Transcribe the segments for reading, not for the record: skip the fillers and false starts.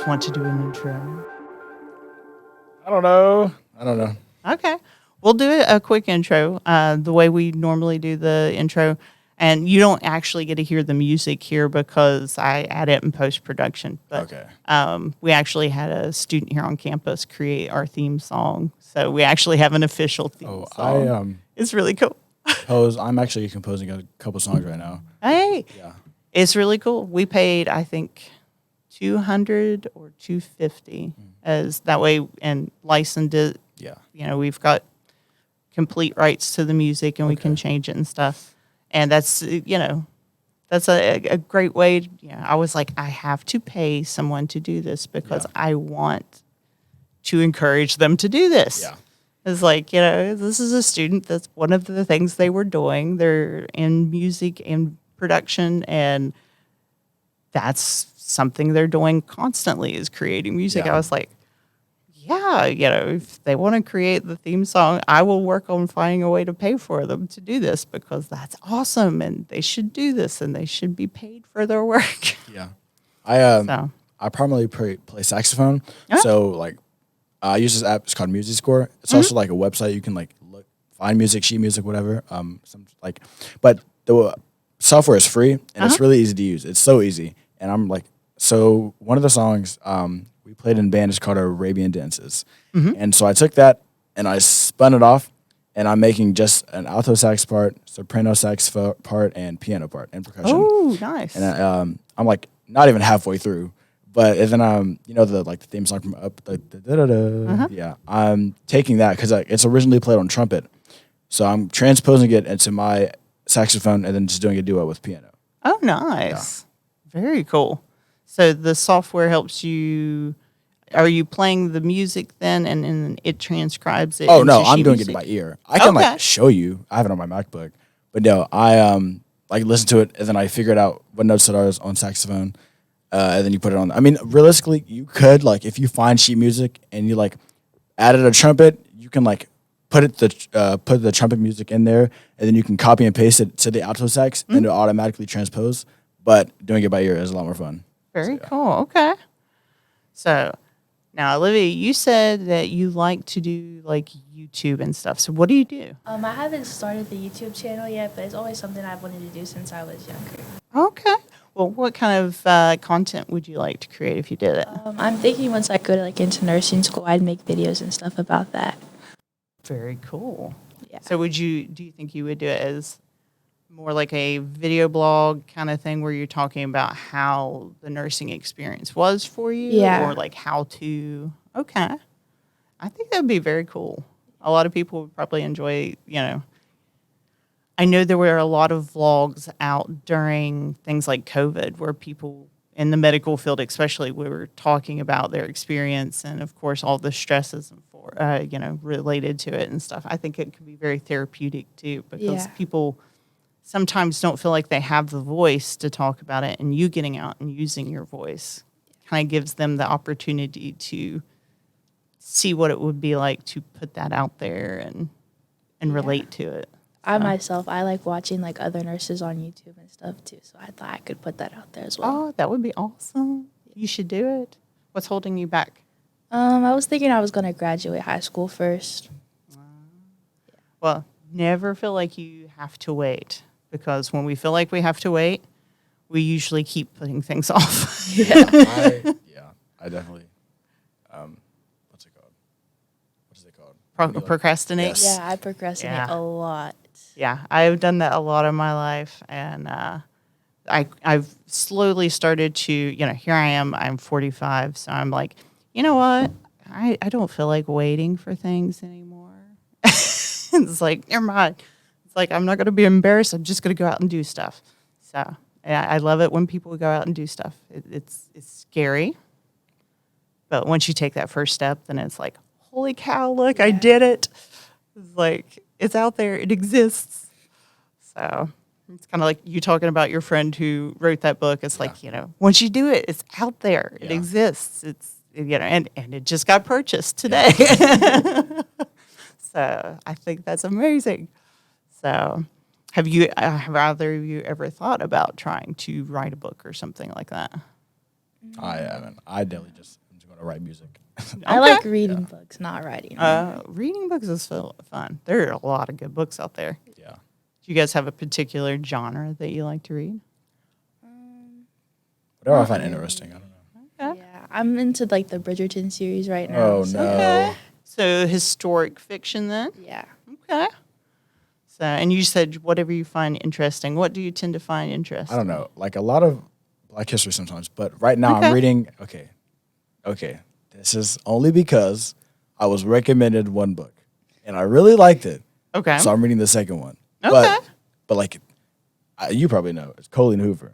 guys want to do an intro? I don't know. Okay. We'll do a quick intro, the way we normally do the intro. And you don't actually get to hear the music here because I add it in post-production. But Okay. we actually had a student here on campus create our theme song. So we actually have an official theme song. It's really cool. I'm actually composing a couple songs right now. Hey. Yeah. It's really cool. We paid, I think, $200 or $250 as that way and licensed it. Yeah. You know, we've got complete rights to the music and we can change it and stuff. And that's, that's a great way. I was like, I have to pay someone to do this because I want to encourage them to do this. Yeah. It's like, this is a student. That's one of the things they were doing. They're in music and production, and that's something they're doing constantly is creating music. Yeah. I was like, if they want to create the theme song, I will work on finding a way to pay for them to do this because that's awesome and they should do this and they should be paid for their work. Yeah. I primarily play saxophone. Oh. So I use this app. It's called Music Score. It's also like a website you can find music, sheet music, whatever. But the software is free and it's really easy to use. It's so easy. And so one of the songs we played in band is called Arabian Dances. And so I took that and I spun it off and I'm making just an alto sax part, soprano sax part, and piano part and percussion. Oh, nice. And I'm not even halfway through. But and then the theme song from Up, yeah, I'm taking that because it's originally played on trumpet, so I'm transposing it into my saxophone and then just doing a duo with piano. Oh, nice. Yeah. Very cool. So the software helps you. Are you playing the music then, and then it transcribes it? Oh no, I'm doing it by ear. I can show you. I have it on my MacBook, but no, I listen to it and then I figure it out what notes it are on saxophone. And then you put it on. I mean, realistically, you could if you find sheet music and you added a trumpet, you can put the trumpet music in there, and then you can copy and paste it to the alto sax, and it'll automatically transpose. But doing it by ear is a lot more fun. Very cool. Okay. So now, Olivia, you said that you like to do YouTube and stuff. So what do you do? I haven't started the YouTube channel yet, but it's always something I've wanted to do since I was younger. Okay. Well, what kind of content would you like to create if you did it? I'm thinking once I go to into nursing school, I'd make videos and stuff about that. Very cool. Yeah. So do you think you would do it as more like a video blog kind of thing where you're talking about how the nursing experience was for you? Yeah. Or how to? Okay. I think that would be very cool. A lot of people would probably enjoy, I know there were a lot of vlogs out during things like COVID where people in the medical field especially were talking about their experience and, of course, all the stresses related to it and stuff. I think it could be very therapeutic, too, because people sometimes don't feel like they have the voice to talk about it, and you getting out and using your voice kind of gives them the opportunity to see what it would be like to put that out there and relate to it. I myself, I like watching other nurses on YouTube and stuff too, so I thought I could put that out there as well. Oh, that would be awesome. You should do it. What's holding you back? I was thinking I was going to graduate high school first. Well, never feel like you have to wait, because when we feel like we have to wait, we usually keep putting things off. I definitely. What's it called? What is it called? Procrastinate? Yes. Yeah, I procrastinate a lot. Yeah, I've done that a lot in my life, and I've slowly started to, here I am, I'm 45, so I'm like, you know what? I don't feel like waiting for things anymore. It's like, never mind. It's like, I'm not going to be embarrassed. I'm just going to go out and do stuff. So I love it when people go out and do stuff. It's scary, but once you take that first step, then it's like, holy cow, look, I did it. It's like, it's out there. It exists. So it's kind of like you talking about your friend who wrote that book. It's like, once you do it, it's out there. It exists. It's, and it just got purchased today. So I think that's amazing. So have either of you ever thought about trying to write a book or something like that? I haven't. I definitely just am just going to write music. I like reading books, not writing. Reading books is so fun. There are a lot of good books out there. Yeah. Do you guys have a particular genre that you like to read? Whatever I find interesting. I don't know. Okay. Yeah, I'm into like the Bridgerton series right now. Oh, so- no. Okay. So historic fiction then? Yeah. Okay. So, and you said whatever you find interesting. What do you tend to find interesting? I don't know. Like a lot of Black history sometimes. But right now Okay. I'm reading. Okay. This is only because I was recommended one book. And I really liked it. Okay. So I'm reading the second one. Okay. But like, you probably know. It's Colleen Hoover.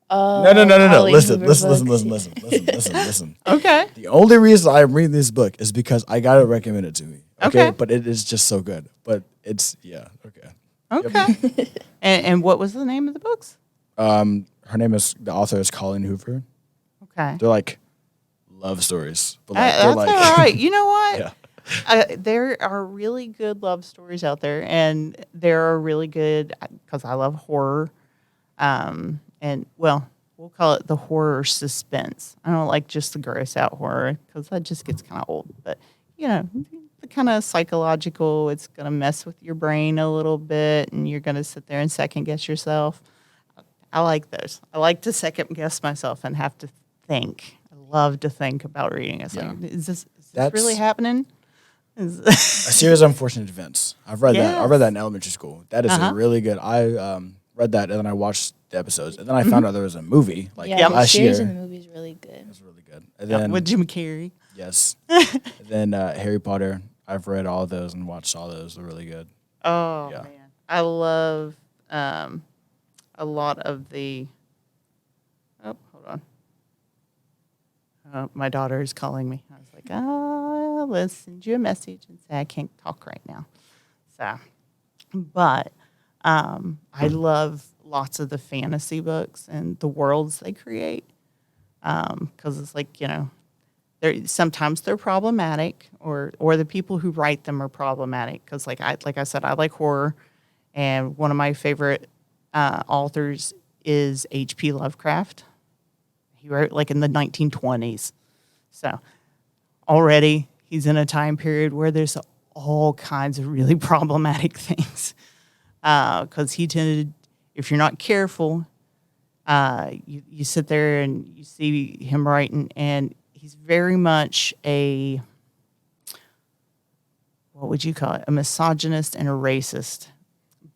Oh, No. Colleen Listen. Hoover books. Listen. Okay. The only reason I'm reading this book is because I got it recommended to me. Okay. But it is just so good. But it's, yeah, okay. Okay. and what was the name of the books? Her name is, the author is Colleen Hoover. Okay. They're like love stories. But like, they're That's like, all right. You know what? Yeah. There are really good love stories out there, and there are really good, because I love horror. And, well, we'll call it the horror suspense. I don't like just the gross out horror, because that just gets kind of old. But, you know, the kind of psychological, it's going to mess with your brain a little bit, and you're going to sit there and second guess yourself. I like those. I like to second guess myself and have to think. I love to think about reading. It's Yeah. like, is this That's- really happening? A Series of Unfortunate Events. I've read that. I Yes. read that in elementary school. That is Uh-huh. a really good. I read that and then I watched the episodes and then I found out there was a movie like Yeah, the last year. series in the movie is really good. It was really good. And then with Jim Carrey. yes, and then Harry Potter. I've read all of those and watched all those. They're really good. Oh Yeah. man, I love a lot of the. Oh, hold on. My daughter is calling me. I was like, let's send you a message and say I can't talk right now. So, but I love lots of the fantasy books and the worlds they create because it's like, you know, sometimes they're problematic or the people who write them are problematic because like I said, I like horror, and one of my favorite authors is H.P. Lovecraft. He wrote like in the 1920s. So already he's in a time period where there's all kinds of really problematic things. Because he tended, if you're not careful, you sit there and you see him writing, and he's very much what would you call it? A misogynist and a racist.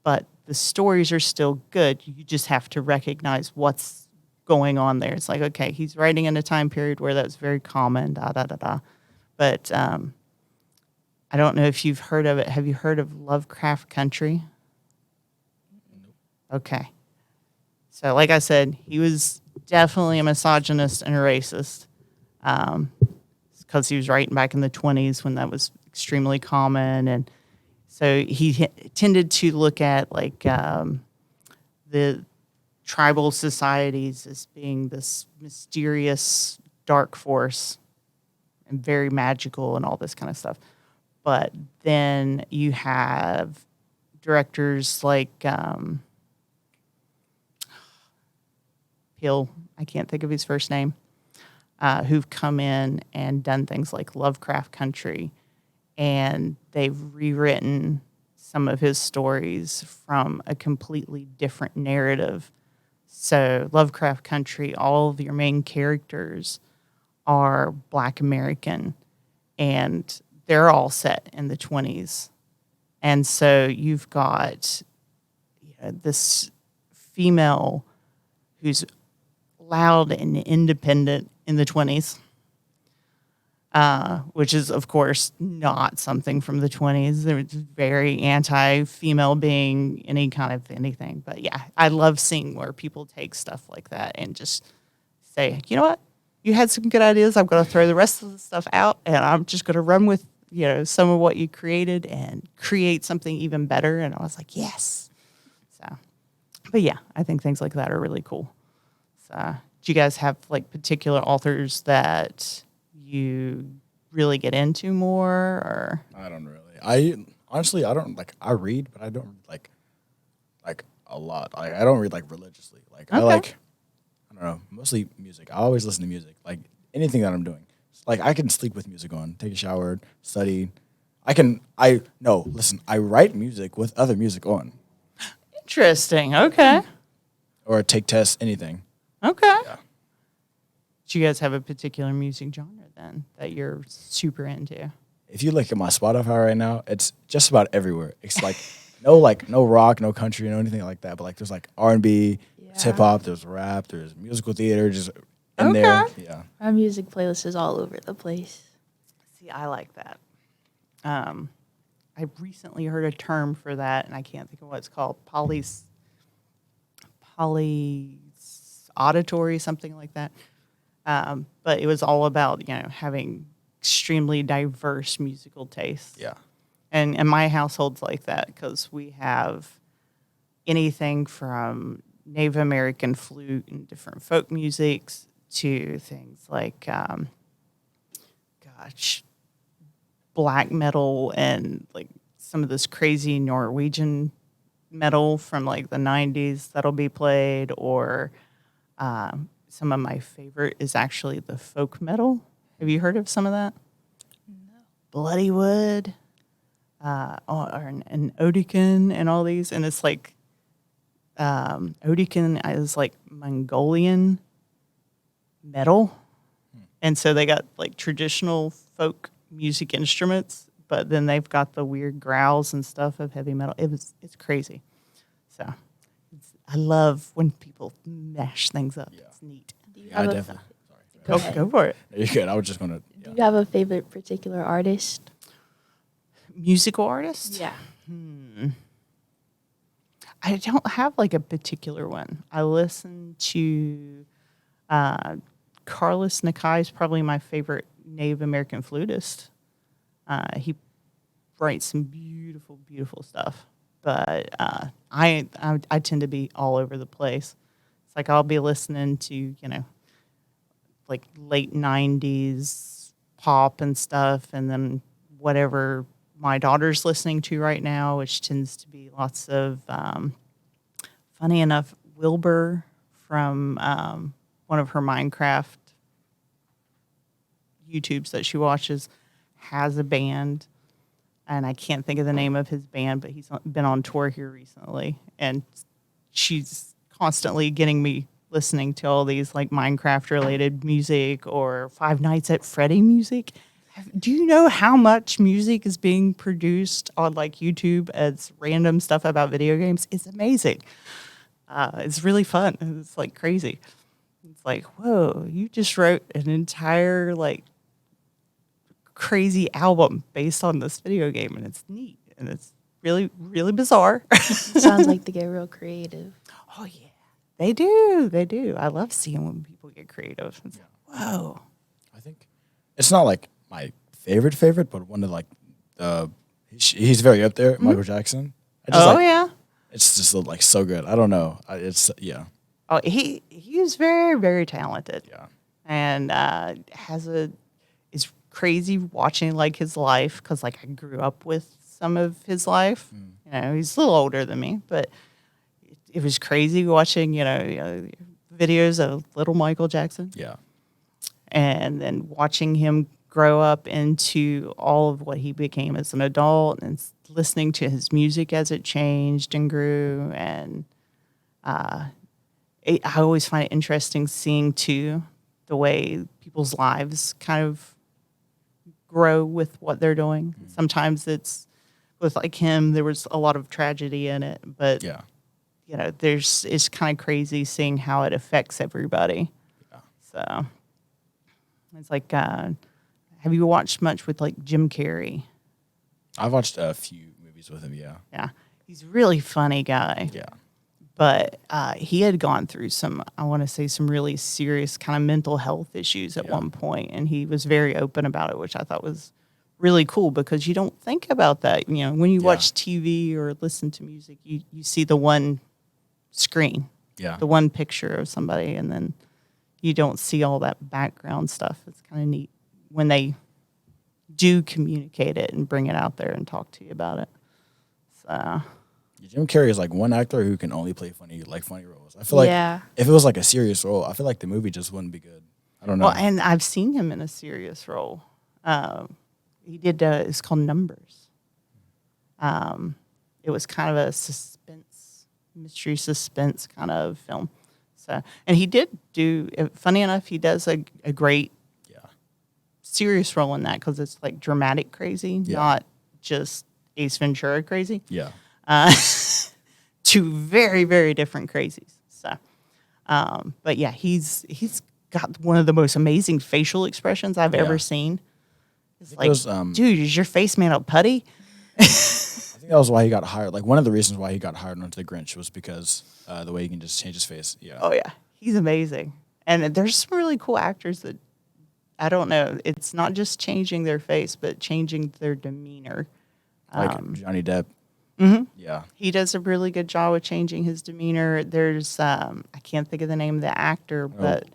But the stories are still good. You just have to recognize what's going on there. It's like, okay, he's writing in a time period where that's very common, But I don't know if you've heard of it. Have you heard of Lovecraft Country? Okay. So like I said, he was definitely a misogynist and a racist because he was writing back in the 20s when that was extremely common. And so he tended to look at like the tribal societies as being this mysterious dark force and very magical and all this kind of stuff. But then you have directors like Hill, I can't think of his first name, who've come in and done things like Lovecraft Country, and they've rewritten some of his stories from a completely different narrative. So Lovecraft Country, all of your main characters are Black American, and they're all set in the 20s. And so you've got this female who's loud and independent in the 20s, which is, of course, not something from the 20s. They're very anti-female being any kind of anything. But yeah, I love seeing where people take stuff like that and just say, you know what? You had some good ideas. I'm going to throw the rest of the stuff out, and I'm just going to run with some of what you created and create something even better. And I was like, yes. So, but yeah, I think things like that are really cool. So, do you guys have like particular authors that you really get into more, or? I don't really. I honestly, I don't like. I read, but I don't like a lot. I don't read like religiously. Like Okay. I don't know, mostly music. I always listen to music, like anything that I'm doing. Like I can sleep with music on, take a shower, study. Listen, I write music with other music on Interesting. Okay. or take tests, anything. Okay. Yeah. Do you guys have a particular music genre then that you're super into? If you look at my Spotify right now, it's just about everywhere. It's like no rock, no country, no anything like that. But like there's like R&B, there's hip hop, there's rap, there's musical theater, just in there. Yeah. Our music playlist is all over the place. See, I like that. I recently heard a term for that, and I can't think of what it's called. Auditory, something like that. But it was all about, having extremely diverse musical tastes. Yeah. And my household's like that because we have anything from Native American flute and different folk musics to things like, black metal and like some of this crazy Norwegian metal from like the 90s that'll be played, or some of my favorite is actually the folk metal. Have you heard of some of that? No. Bloodywood, and Odekin and all these. And it's like, Odekin is like Mongolian metal. And so they got like traditional folk music instruments, but then they've got the weird growls and stuff of heavy metal. It's crazy. So I love when people mash things up. Yeah. It's neat. I definitely. Sorry. Go for it. You're good. I was just gonna. Yeah. Do you have a favorite particular artist? Musical artist? Yeah. I don't have like a particular one. I listen to Carlos Nakai is probably my favorite Native American flutist. He writes some beautiful, beautiful stuff. But I tend to be all over the place. It's like I'll be listening to, like late 90s pop and stuff, and then whatever my daughter's listening to right now, which tends to be lots of, funny enough, Wilbur from one of her Minecraft YouTubes that she watches has a band, and I can't think of the name of his band, but he's been on tour here recently, and she's constantly getting me listening to all these like Minecraft related music or Five Nights at Freddy music. Do you know how much music is being produced on like YouTube as random stuff about video games? It's amazing. It's really fun. It's like crazy. It's like, whoa, you just wrote an entire like crazy album based on this video game, and it's neat, and it's really, really bizarre. Sounds like they get real creative. Oh yeah, they do. They do. I love seeing when people get creative. It's like, whoa. I think it's not like my favorite, but one of like he's very up there, Michael Jackson. Yeah. It's just like so good. I don't know. Oh, he's very, very talented. Yeah. And is crazy watching like his life, because like I grew up with some of his life. He's a little older than me, but it was crazy watching videos of little Michael Jackson. Yeah. And then watching him grow up into all of what he became as an adult, and listening to his music as it changed and grew. And I always find it interesting seeing too the way people's lives kind of grow with what they're doing. Sometimes it's with like him, there was a lot of tragedy in it, but it's kind of crazy seeing how it affects everybody. Yeah. So it's like, have you watched much with like Jim Carrey? I've watched a few movies with him. Yeah. Yeah. He's a really funny guy. Yeah. But he had gone through some really serious kind of mental health issues at one point, and he was very open about it, which I thought was really cool, because you don't think about that. When you watch TV or listen to music, you see the one screen, the one picture of somebody, and then you don't see all that background stuff. It's kind of neat when they do communicate it and bring it out there and talk to you about it. So Jim Carrey is like one actor who can only play funny roles. I feel like Yeah. if it was like a serious role, I feel like the movie just wouldn't be good. I don't know. Well, and I've seen him in a serious role. He did. It's called Numbers. It was kind of a mystery suspense kind of film. So, and he did do. Funny enough, he does a great yeah. serious role in that because it's like dramatic crazy, Yeah. not just Ace Ventura crazy. Yeah. Two very, very different crazies. So, but yeah, he's got one of the most amazing facial expressions I've ever seen. It's like, dude, is your face made of putty? I think that was why he got hired. Like one of the reasons why he got hired onto The Grinch was because the way he can just change his face. Yeah. Oh yeah, he's amazing. And there's some really cool actors that I don't know. It's not just changing their face, but changing their demeanor. Like Johnny Depp. Mm-hmm. Yeah. He does a really good job with changing his demeanor. There's I can't think of the name of the actor, but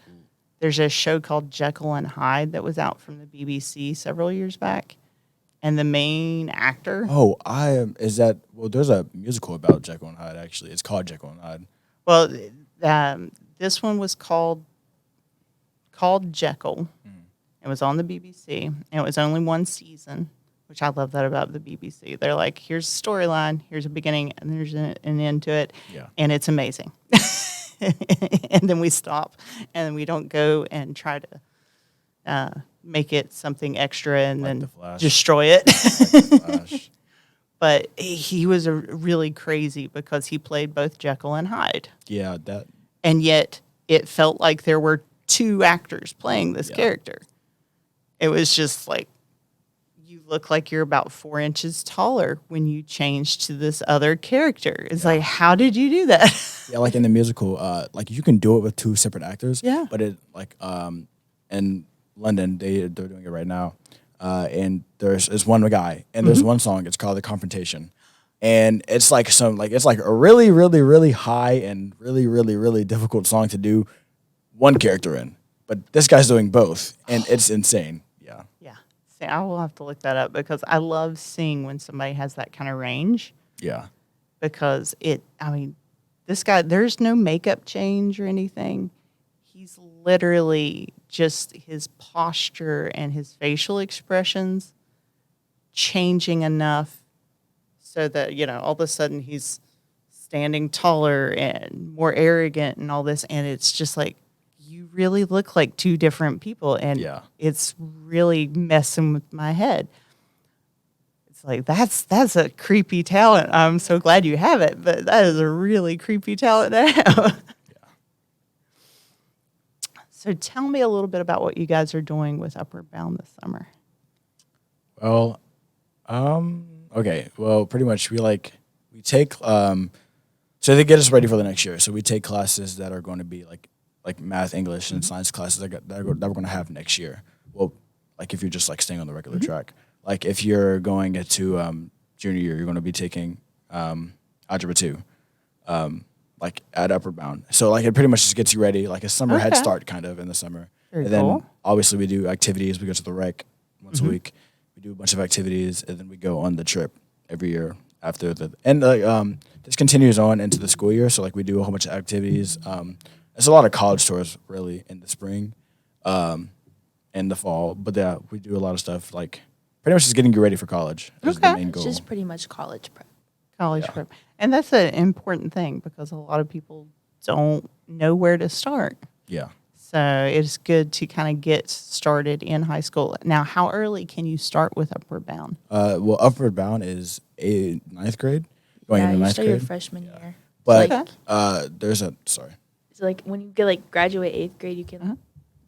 there's a show called Jekyll and Hyde that was out from the BBC several years back. And the main actor. Oh, there's a musical about Jekyll and Hyde, actually. It's called Jekyll and Hyde. Well, this one was called Jekyll. It was on the BBC, and it was only one season, which I love that about the BBC. They're like, here's a storyline, here's a beginning, and there's an end to it, and it's amazing. And then we stop, and we don't go and try to make it something extra and Like then The Flash. destroy it. Flash. But he was really crazy because he played both Jekyll and Hyde. Yeah, that. And yet it felt like there were two actors playing this character. It was just like, you look like you're about 4 inches taller when you change to this other character. It's like, how did you do that? Yeah, like in the musical, like you can do it with two separate actors. Yeah. But it like in London they're doing it right now, and there's one guy and there's one song. It's called The Confrontation, and it's like it's like a really really really high and really really really difficult song to do one character in. But this guy's doing both, and it's insane. Yeah. Yeah. See, I will have to look that up because I love seeing when somebody has that kind of range. Yeah. Because this guy, there's no makeup change or anything. He's literally just his posture and his facial expressions changing enough so that, all of a sudden he's standing taller and more arrogant and all this. And it's just like, you really look like two different people. And it's really messing with my head. Like, that's a creepy talent. I'm so glad you have it, but that is a really creepy talent to have. So tell me a little bit about what you guys are doing with Upward Bound this summer. Well, okay. Well, pretty much we take so they get us ready for the next year. So we take classes that are going to be like math, English, and science classes that we're going to have next year. Well, like if you're just like staying on the regular track. Like if you're going into junior year, you're going to be taking Algebra 2, like at Upward Bound. So like it pretty much just gets you ready, like a summer head start kind of in the summer. Very and then cool. obviously we do activities. We go to the rec once a week. We do a bunch of activities, and then we go on the trip every year after this continues on into the school year. So like we do a whole bunch of activities. There's a lot of college tours really in the spring, and the fall. But yeah, we do a lot of stuff like. Pretty much just getting you ready for college is the main It's goal. just pretty much college prep. College prep. And that's an important thing because a lot of people don't know where to start. Yeah. So it's good to kind of get started in high school. Now, how early can you start with Upward Bound? Well, Upward Bound is ninth grade. Going into you ninth start grade. your freshman year. But So, there's a sorry. So like when you get graduate 8th grade, you can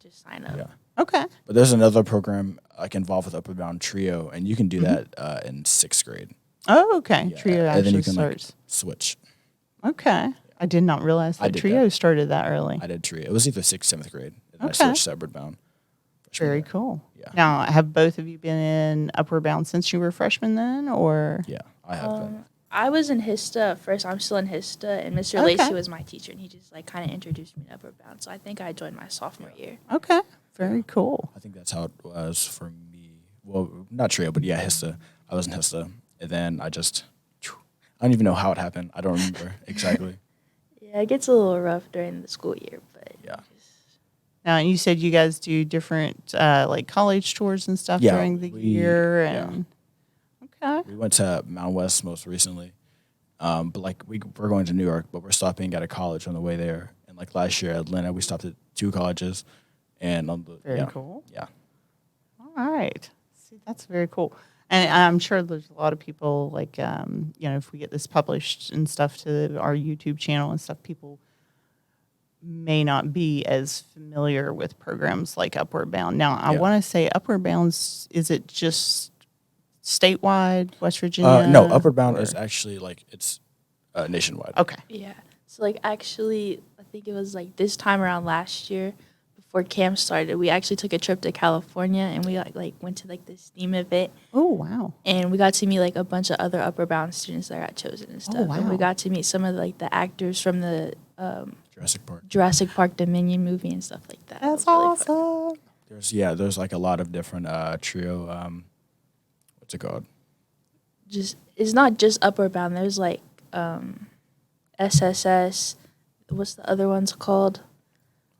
just sign up. Yeah. Okay. But there's another program involved with Upward Bound Trio, and you can do that in 6th grade. Oh, okay. Yeah. Trio And actually then you can starts. switch. Okay. I did not realize that did Trio that. started that early. I did Trio. It was either 6th, 7th grade. And I Okay. switched to Upward Bound. freshman Very year. cool. Yeah. Now, have both of you been in Upward Bound since you were freshmen then, or? Yeah, I have been. I was in HISTA at first. I'm still in HISTA, and Mr. Okay. Lacey was my teacher, and he just kind of introduced me to Upward Bound. So I think I joined my sophomore year. Okay. Very cool. I think that's how it was for me. Well, not Trio, but yeah, HISTA. I was in HISTA, and then I I don't even know how it happened. I don't remember exactly. Yeah, it gets a little rough during the school year, but Yeah. Now, and you said you guys do different like college tours and stuff Yeah, during the we- year, yeah. and okay, We went to Mountain West most recently, but like we're going to New York, but we're stopping at a college on the way there. And like last year at Atlanta, we stopped at 2 colleges, and on the very yeah, cool. yeah, All right. See, that's very cool. And I'm sure there's a lot of people like, if we get this published and stuff to our YouTube channel and stuff, people may not be as familiar with programs like Upward Bound. Now, I Yeah. want to say Upward Bound's, is it just statewide, West Virginia? no, Upward Bound or- is actually like it's nationwide. Okay. yeah. So like actually, I think it was like this time around last year, before camp started, we actually took a trip to California and we like went to like this theme event Oh, wow. and we got to meet like a bunch of other Upward Bound students that got chosen and stuff. And wow. we got to meet some of like the actors from the Jurassic Park. Dominion movie and stuff like that. It That's was really fun. awesome. There's like a lot of different trio. What's it called? Just it's not just Upward Bound. There's like SSS. What's the other ones called?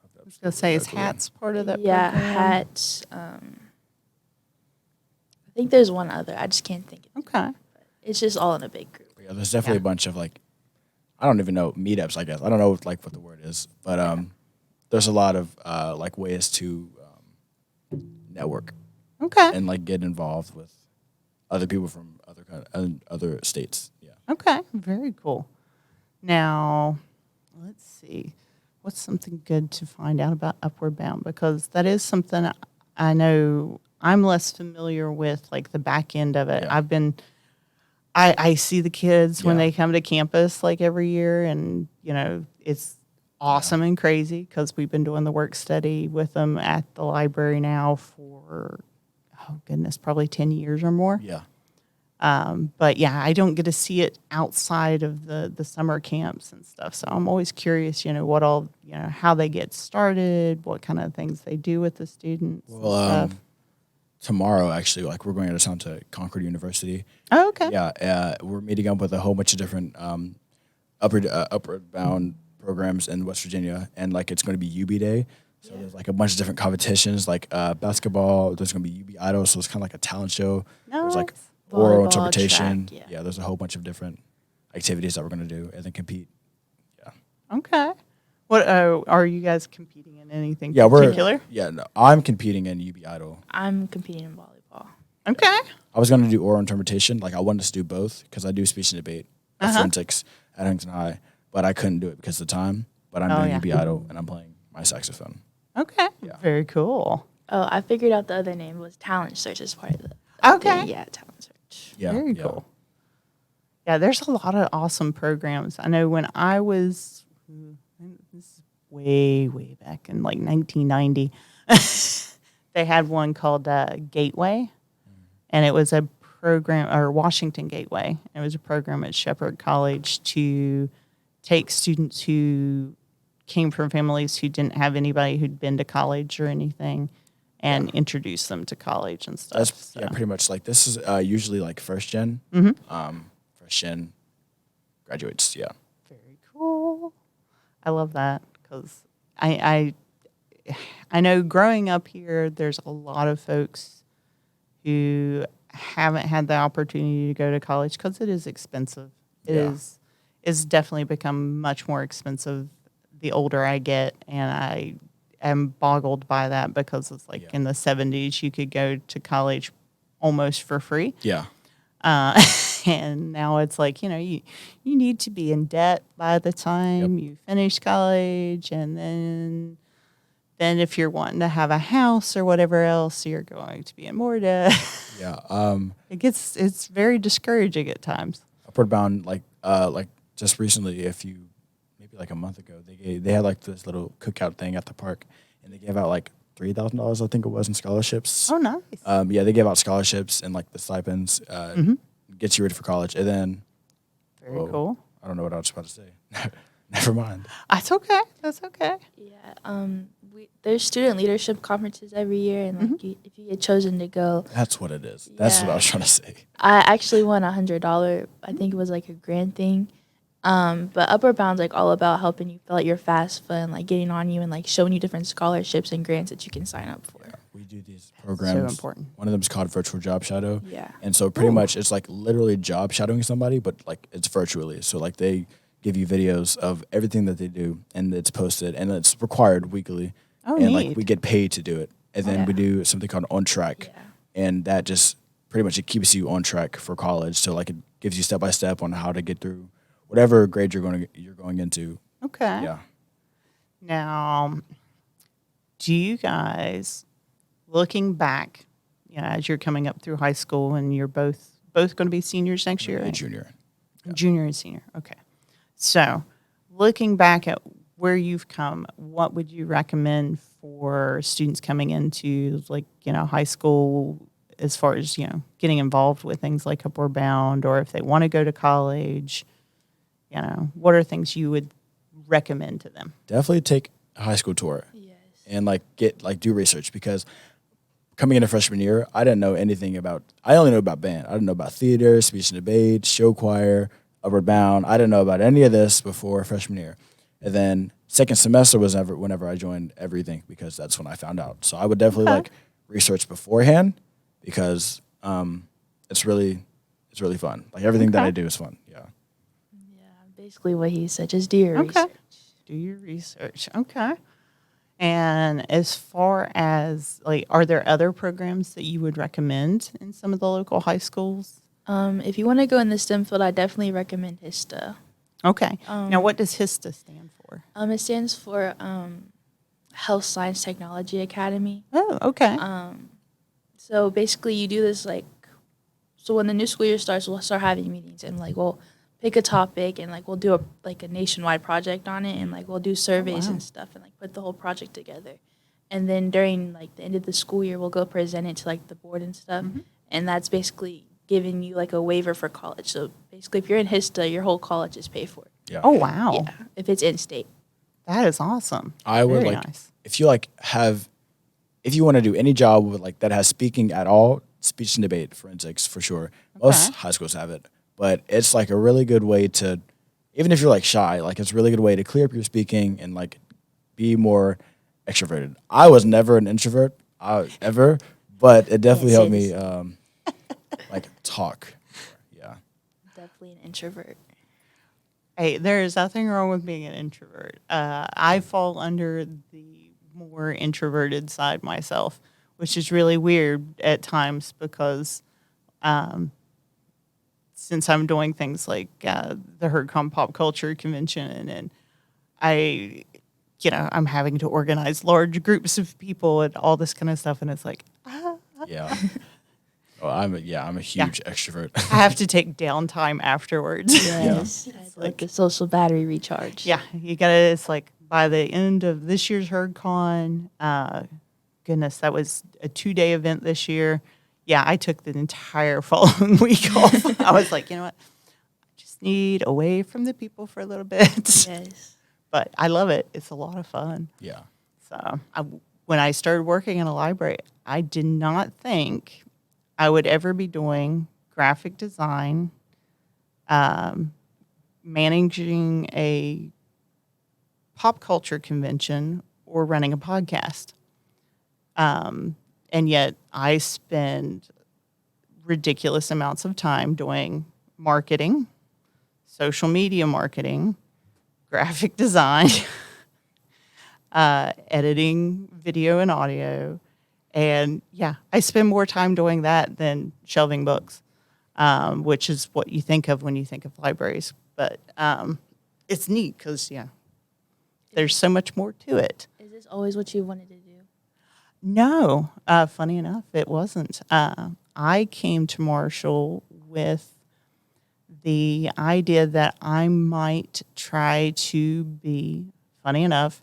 I was going to say, is HATS part of that Yeah, program? hats. I think there's one other. I just can't think. Okay. It's just all in a big group. Yeah, there's definitely a bunch of like, I don't even know, meetups. I guess I don't know like what the word is, but there's a lot of like ways to network Okay. and like get involved with other people from other states. Yeah. Okay, very cool. Now, let's see. What's something good to find out about Upward Bound? Because that is something I know I'm less familiar with, like the back end of it. Yeah. I see the kids when Yeah. they come to campus like every year, and it's awesome and crazy because we've been doing the work study with them at the library now for, oh goodness, probably 10 years or more. Yeah. But yeah, I don't get to see it outside of the summer camps and stuff. So I'm always curious, what all, how they get started, what kind of things they do with the students. and Well, stuff. tomorrow actually, like we're going out of town to Concord University. Oh, okay. Yeah, we're meeting up with a whole bunch of different upward bound programs in West Virginia, and like it's going to be UB Day. So there's like a bunch of different competitions, like basketball. There's going to be UB Idol, so it's kind of like a talent show. There's like Nice. oral Volleyball, interpretation. track, Yeah, there's a whole bunch of different activities that we're going to do and then compete. Yeah. Okay. What are you guys competing in anything Yeah, particular? No, I'm competing in UB Idol. I'm competing in volleyball. Okay. I was going to do oral interpretation. Like I wanted to do both because I do speech and debate at forensics at Huntington High, but I couldn't do it because of the time. But I'm doing UB Idol and I'm playing my saxophone. Okay. Yeah. Very cool. Oh, I figured out the other name was Talent Search as part of the Okay. thing. Yeah, Talent Search. Yeah, Very yeah. cool. Yeah, there's a lot of awesome programs. I know when I was, this is way back in like 1990, they had one called Gateway, and it was a program, or Washington Gateway. It was a program at Shepherd College to take students who came from families who didn't have anybody who'd been to college or anything and introduce them to college and stuff. That's So, pretty much like this is usually like first gen. First gen graduates. Yeah. very cool. I love that because I know growing up here, there's a lot of folks who haven't had the opportunity to go to college because it is expensive. It's definitely become much more expensive the older I get, and I am boggled by that because it's like in the 70s you could go to college almost for free. Yeah. And now it's like, you need to be in debt by the time you finish college. And then if you're wanting to have a house or whatever else, you're going to be in more debt. Yeah. It's very discouraging at times. Upward Bound, like just recently, maybe like a month ago, they had like this little cookout thing at the park, and they gave out like $3,000, I think it was, in scholarships. Oh, nice. Yeah, they gave out scholarships and like the stipends, gets you ready for college, and then Very cool. I don't know what I was about to say. Never mind. That's okay. That's okay. Yeah. There's student leadership conferences every year, and like if you get chosen to go, That's what it is. That's what I was trying to say. I actually won $100. I think it was like a grant thing. But Upward Bound's like all about helping you fill out your FAFSA and like getting on you and like showing you different scholarships and grants that you can sign up for. Yeah, we do these programs. So important. One of them is called Virtual Job Shadow. Yeah. And so pretty much it's like literally job shadowing somebody, but like it's virtually. So like they give you videos of everything that they do, and it's posted, and it's required weekly. Oh, and neat. like we get paid to do it. And then we do something called On Track. Yeah. And that just pretty much it keeps you on track for college. So like it gives you step by step on how to get through whatever grade you're going into. Okay. Yeah. Now, do you guys, looking back, as you're coming up through high school and you're both going to be seniors next year? A junior. Yeah. Junior and senior. Okay. So, looking back at where you've come, what would you recommend for students coming into high school as far as, getting involved with things like Upward Bound, or if they want to go to college, what are things you would recommend to them? Definitely take a high school tour. Yes. And do research, because coming into freshman year, I didn't know anything about. I only know about band. I didn't know about theater, speech and debate, show choir, Upward Bound. I didn't know about any of this before freshman year. And then second semester was whenever I joined everything, because that's when I found out. So I would definitely research beforehand, because it's really fun. Like everything that I do is fun. Yeah. Yeah. Basically what he said. Just do your research. Do your research. Okay. And as far as are there other programs that you would recommend in some of the local high schools? If you want to go in the STEM field, I definitely recommend HISTA. Okay. Now, what does HISTA stand for? It stands for Health Science Technology Academy. Oh, okay. So basically, you do this so when the new school year starts, we'll start having meetings, and we'll pick a topic, and we'll do a nationwide project on it, and we'll do surveys and stuff, and put the whole project together. And then during the end of the school year, we'll go present it to the board and stuff, and that's basically giving you a waiver for college. So basically, if you're in HISTA, your whole college is paid for. Yeah. Oh, wow. Yeah, if it's in state. That is awesome. I would Very nice. if you if you want to do any job with that has speaking at all, speech and debate, forensics for sure. Most high schools have it, but it's a really good way to, even if you're shy, it's a really good way to clear up your speaking and be more extroverted. I was never an introvert ever, but it definitely helped me talk. Yeah. Definitely an introvert. Hey, there is nothing wrong with being an introvert. I fall under the more introverted side myself, which is really weird at times, because since I'm doing things like the HerdCon Pop Culture Convention, and I'm having to organize large groups of people and all this kind of stuff, and it's Yeah. Oh, I'm a huge extrovert. I have to take downtime afterwards. Yes. It's like a social battery recharge. Yeah, you gotta. It's by the end of this year's HerdCon, goodness, that was a 2-day event this year. Yeah, I took the entire following week off. I was like, you know what? I just need away from the people for a little bit. Yes. But I love it. It's a lot of fun. Yeah. So when I started working in a library, I did not think I would ever be doing graphic design, managing a pop culture convention, or running a podcast. And yet I spend ridiculous amounts of time doing marketing, social media marketing, graphic design, editing video and audio. And yeah, I spend more time doing that than shelving books, which is what you think of when you think of libraries. But it's neat because, there's so much more to it. Is this always what you wanted to do? No, funny enough, it wasn't. I came to Marshall with the idea that I might try to be, funny enough,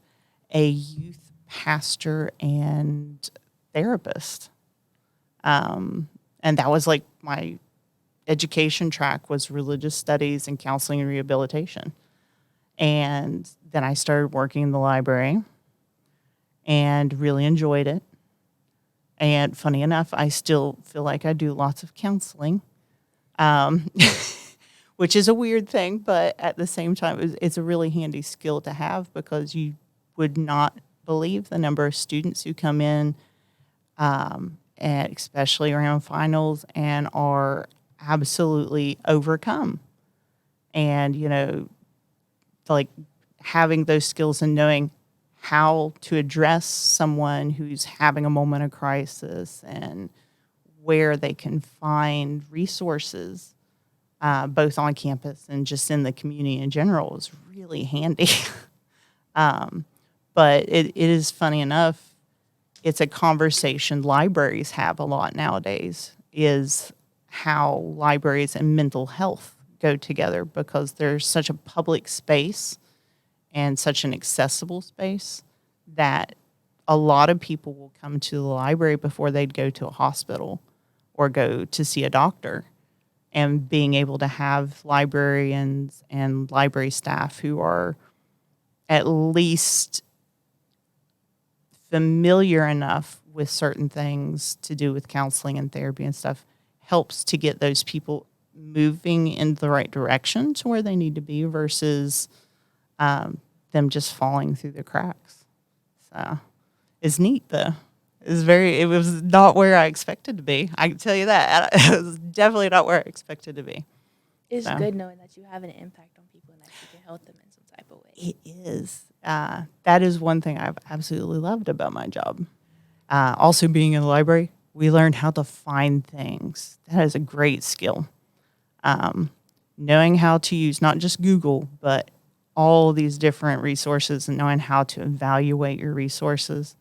a youth pastor and therapist. And that was my education track was religious studies and counseling and rehabilitation. And then I started working in the library and really enjoyed it. And funny enough, I still feel like I do lots of counseling, um, which is a weird thing, but at the same time, it's a really handy skill to have because you would not believe the number of students who come in, and especially around finals, and are absolutely overcome. And, like having those skills and knowing how to address someone who's having a moment of crisis and where they can find resources, both on campus and just in the community in general, is really handy. But it is funny enough, it's a conversation libraries have a lot nowadays, is how libraries and mental health go together because there's such a public space and such an accessible space that a lot of people will come to the library before they'd go to a hospital or go to see a doctor. And being able to have librarians and library staff who are at least familiar enough with certain things to do with counseling and therapy and stuff helps to get those people moving in the right direction to where they need to be versus them just falling through the cracks. So it's neat though. It was not where I expected to be. I can tell you that. It was definitely not where I expected to be. It's good knowing that you have an impact on people and that you can help them in some type of way. It is. That is one thing I've absolutely loved about my job. Also being in the library, we learned how to find things. That is a great skill. Knowing how to use not just Google, but all these different resources and knowing how to evaluate your resources.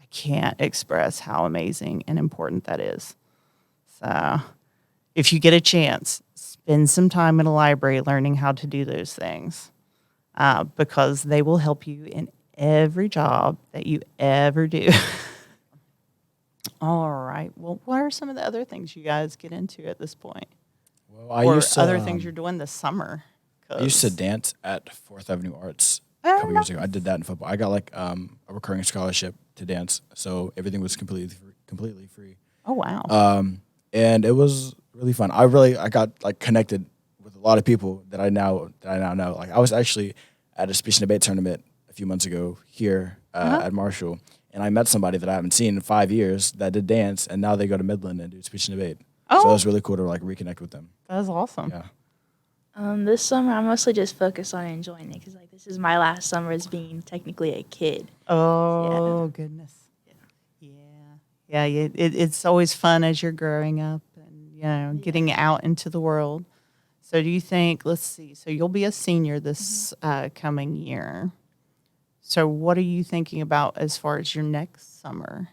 I can't express how amazing and important that is. So if you get a chance, spend some time in a library learning how to do those things, because they will help you in every job that you ever do. All right. Well, what are some of the other things you guys get into at this point? Well, I or used to, other things you're doing this summer? I used to dance at 4th Avenue Arts a couple years ago. I did that in football. I got like a recurring scholarship to dance, so everything was completely free. Oh wow! And it was really fun. I got like connected with a lot of people that I now know. Like I was actually at a speech and debate tournament a few months ago here at Marshall, and I met somebody that I haven't seen in 5 years that did dance, and now they go to Midland and do speech and debate. So it was really cool to like reconnect with them. That was awesome. Yeah. This summer, I'm mostly just focused on enjoying it because, like, this is my last summer as being technically a kid. Oh, goodness. Yeah. It's always fun as you're growing up and, getting out into the world. So do you think, let's see, so you'll be a senior this coming year. So what are you thinking about as far as your next summer?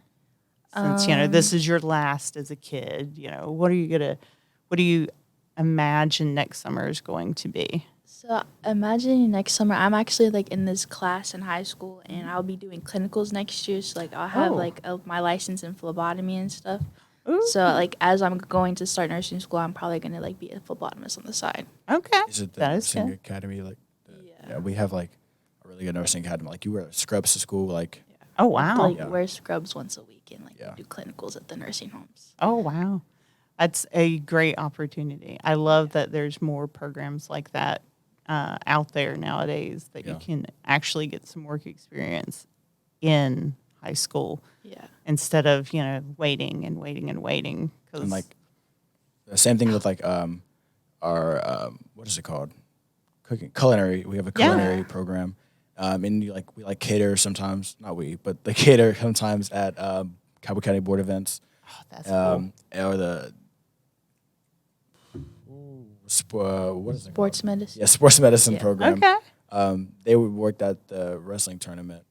Since, this is your last as a kid, what do you imagine next summer is going to be? So imagining next summer, I'm actually like in this class in high school, and I'll be doing clinicals next year. So like I'll have my license in phlebotomy and stuff. Ooh. So like as I'm going to start nursing school, I'm probably gonna like be a phlebotomist on the side. Okay, is it the that is nursing good. academy? Like, yeah, we have like a really good nursing academy. Like you wear scrubs to school, like. Yeah. Oh wow! Wear scrubs once a week and do clinicals at the nursing homes. Oh wow, that's a great opportunity. I love that there's more programs like that out there nowadays that you can actually get some work experience in high school. Yeah. Instead of waiting. And like the same thing with like our what is it called? Culinary. We have a culinary program. And we cater sometimes, not we, but they cater sometimes at Cowboy County Board events. Oh, that's cool. Or the what is it? Sports medicine. Yeah, sports medicine program. Okay. They worked at the wrestling tournament.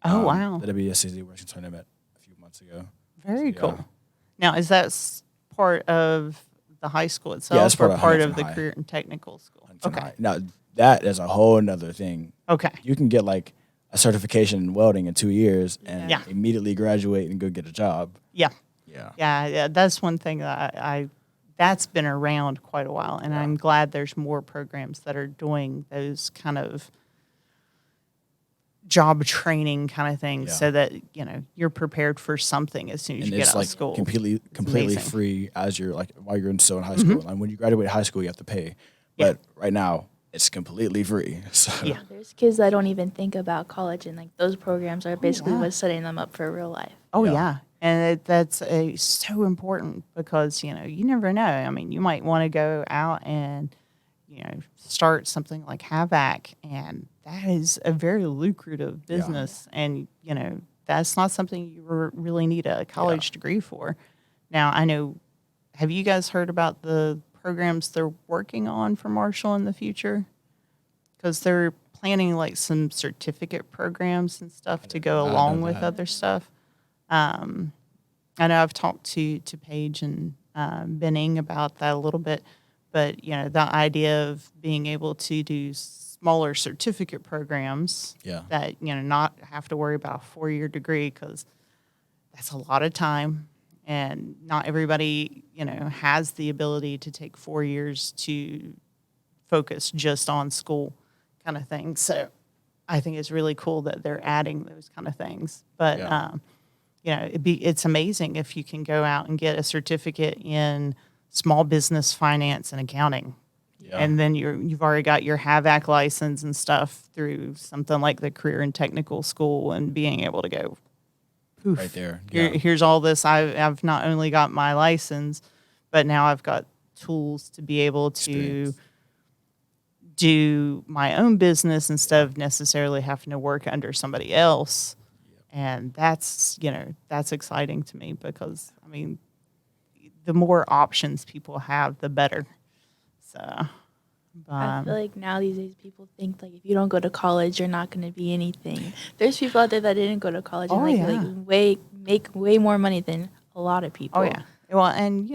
Oh wow. The WSCZ wrestling tournament a few months ago. Very cool. Now, is that part of the high school itself, yeah, it's or part of Huntington the High. career and technical school? Huntington High. Now that is a whole nother thing. Okay. You can get like a certification in welding in 2 years and Yeah. immediately graduate and go get a job. Yeah. Yeah. Yeah. That's one thing that that's been around quite a while, and I'm glad there's more programs that are doing those kind of job training kind of thing, Yeah. so that you're prepared for something as soon as And you get it's out like of school. completely amazing. free as you're like while you're still in high school. And when you graduate high school, you have to pay. But right now, it's completely free. So Yeah. There's kids that don't even think about college, and like those programs are basically yeah. what's setting them up for real life. Oh Yeah. yeah, and that's so important because you never know. I mean, you might want to go out and start something like Havoc, and that is a very lucrative business, and that's not something you really need a college degree for. Now, I know. Have you guys heard about the programs they're working on for Marshall in the future? Because they're planning like some certificate programs and stuff to go I know along with that. other stuff. I know I've talked to Paige and Benning about that a little bit, but the idea of being able to do smaller certificate programs that not have to worry about a 4-year degree, because that's a lot of time, and not everybody has the ability to take 4 years to focus just on school kind of thing. So I think it's really cool that they're adding those kind of things. But it's amazing if you can go out and get a certificate in small business finance and accounting. Yeah. And then you've already got your HAVAC license and stuff through something like the Career and Technical School, and being able to go, poof, right there. here's all this. I've not only got my license, but now I've got tools to be able to Experience. do my own business instead of necessarily having to work under somebody else. And that's exciting to me, because I mean, the more options people have, the better. So I feel like now these days people think like if you don't go to college, you're not going to be anything. There's people out there that didn't go to college and make way more money than a lot of people. Oh yeah. Well, and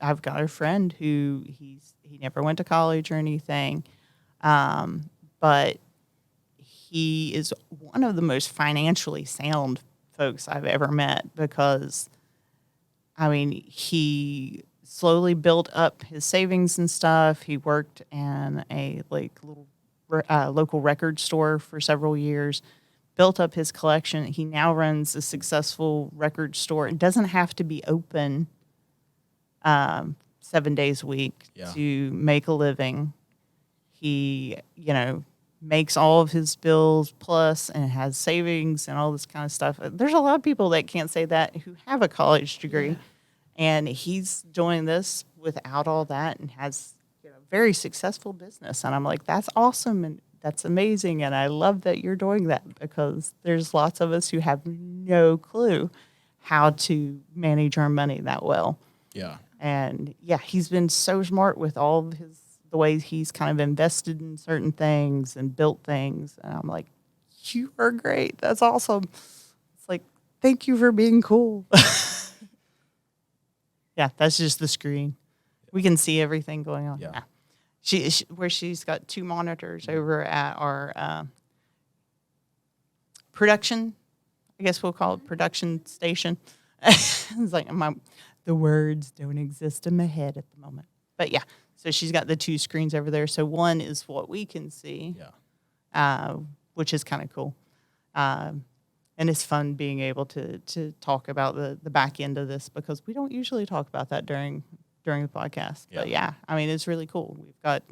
I've got a friend who he never went to college or anything, but he is one of the most financially sound folks I've ever met, because I mean, he slowly built up his savings and stuff. He worked in a little local record store for several years, built up his collection. He now runs a successful record store. It doesn't have to be open 7 days a week to make a living. He, makes all of his bills plus and has savings and all this kind of stuff. There's a lot of people that can't say that who have a college degree. Yeah. And he's doing this without all that and has very successful business. And I'm like, that's awesome and that's amazing. And I love that you're doing that, because there's lots of us who have no clue how to manage our money that well. Yeah. And he's been so smart with all of the ways he's kind of invested in certain things and built things. And I'm like, you are great. That's awesome. It's like, thank you for being cool. Yeah, that's just the screen. We can see everything going on. Yeah. Where she's got 2 monitors over at our production, I guess we'll call it production station. It's like the words don't exist in my head at the moment. But yeah, so she's got the 2 screens over there. So one is what we can see, which is kind of cool. And it's fun being able to talk about the back end of this, because we don't usually talk about that during the podcast. Yeah. But I mean, it's really cool. We've got,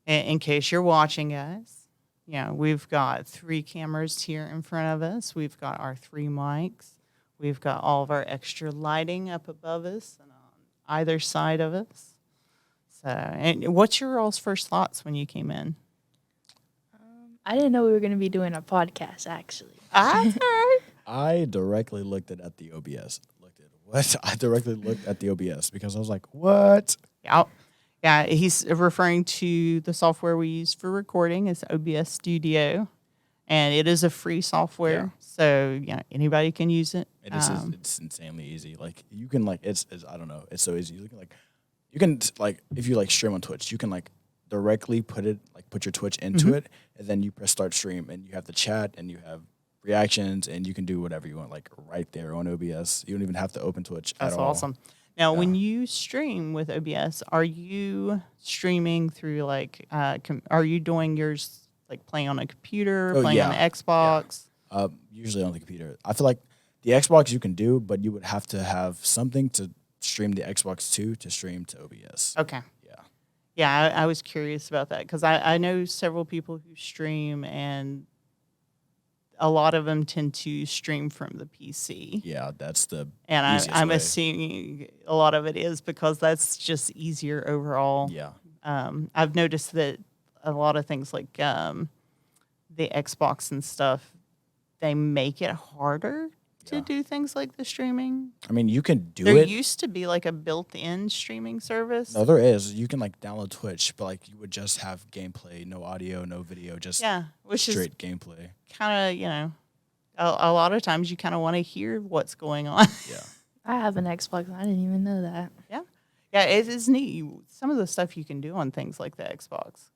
in case you're watching us, we've got 3 cameras here in front of us. We've got our 3 mics. We've got all of our extra lighting up above us and on either side of us. So, and what's your all's first thoughts when you came in? I didn't know we were going to be doing a podcast, actually. That's all right. I directly looked at the OBS. I directly looked at the OBS because I was like, what? Yeah, he's referring to the software we use for recording. It's OBS Studio, and it is a free software, so anybody can use it. It's insanely easy. Like you can it's I don't know, it's so easy. You can if you stream on Twitch, you can directly put your Twitch into it, and then you press start stream, and you have the chat, and you have reactions, and you can do whatever you want right there on OBS. You don't even have to open Twitch at all. That's awesome. Now, when you stream with OBS, are you streaming through are you doing yours like playing on a computer, Oh, playing on the yeah. Xbox? Usually on the computer. I feel like the Xbox you can do, but you would have to have something to stream the Xbox to stream to OBS. Okay. Yeah. Yeah, I was curious about that because I know several people who stream, and a lot of them tend to stream from the PC. Yeah, that's the And easiest I'm way. assuming a lot of it is because that's just easier overall. Yeah. I've noticed that a lot of things like the Xbox and stuff, they make it harder to Yeah. do things like the streaming. I mean, you can do There it. used to be like a built-in streaming service. No, there is. You can like download Twitch, but like you would just have gameplay, no audio, no video, just Yeah, which is straight gameplay. kind of, a lot of times you kind of want to hear what's going on. Yeah. I have an Xbox. And I didn't even know that. Yeah, it is neat. Some of the stuff you can do on things like the Xbox.